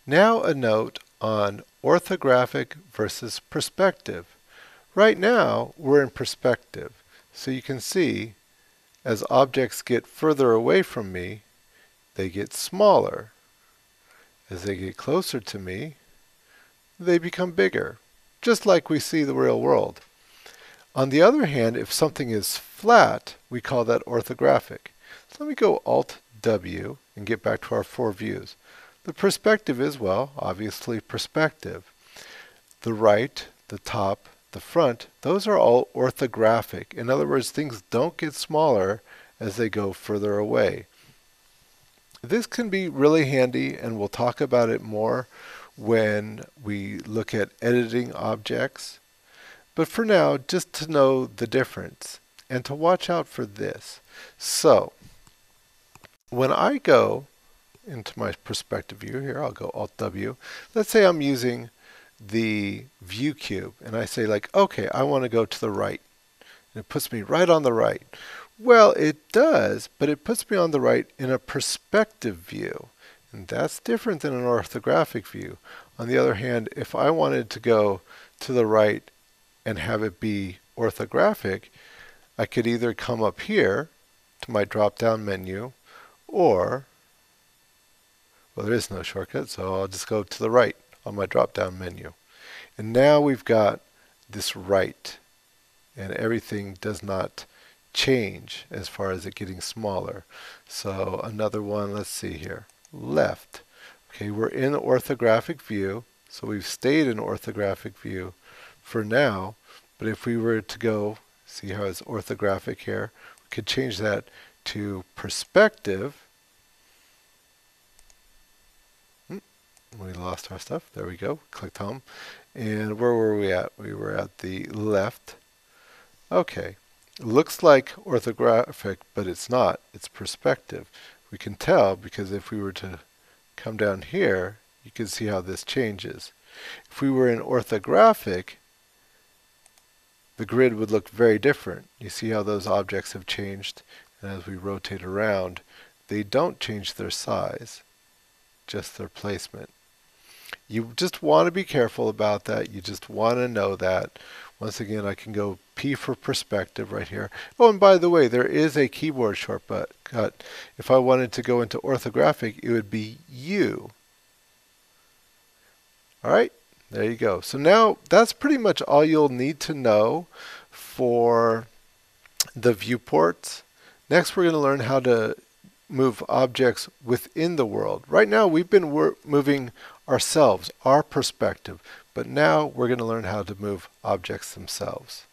Now a note on orthographic versus perspective. Right now we're in perspective, so you can see as objects get further away from me, they get smaller. As they get closer to me, they become bigger, just like we see the real world. On the other hand, if something is flat, we call that orthographic. So let me go Alt-W and get back to our four views. The perspective is, well, obviously perspective. The right, the top, the front, those are all orthographic. In other words, things don't get smaller as they go further away. This can be really handy, and we'll talk about it more when we look at editing objects. But for now, just to know the difference and to watch out for this. So, when I go into my perspective view here, I'll go Alt-W. Let's say I'm using the view cube, and I say like, okay, I want to go to the right. And it puts me right on the right. Well, it does, but it puts me on the right in a perspective view. And that's different than an orthographic view. On the other hand, if I wanted to go to the right and have it be orthographic, I could either come up here to my drop-down menu, or, well, there is no shortcut, so I'll just go to the right on my drop-down menu. And now we've got this right, and everything does not change as far as it getting smaller. So another one, let's see here, left. Okay, we're in orthographic view, so we've stayed in orthographic view for now, but if we were to go, see how it's orthographic here, we could change that to perspective. We lost our stuff. There we go. Clicked home. And where were we at? We were at the left. Okay. It looks like orthographic, but it's not. It's perspective. We can tell because if we were to come down here, you can see how this changes. If we were in orthographic, the grid would look very different. You see how those objects have changed, and as we rotate around, they don't change their size, just their placement. You just want to be careful about that. You just want to know that. Once again, I can go P for perspective right here. Oh, and by the way, there is a keyboard shortcut. If I wanted to go into orthographic, it would be U. All right, there you go. So now that's pretty much all you'll need to know for the viewports. Next, we're going to learn how to move objects within the world. Right now, we've been moving ourselves, our perspective, but now we're going to learn how to move objects themselves.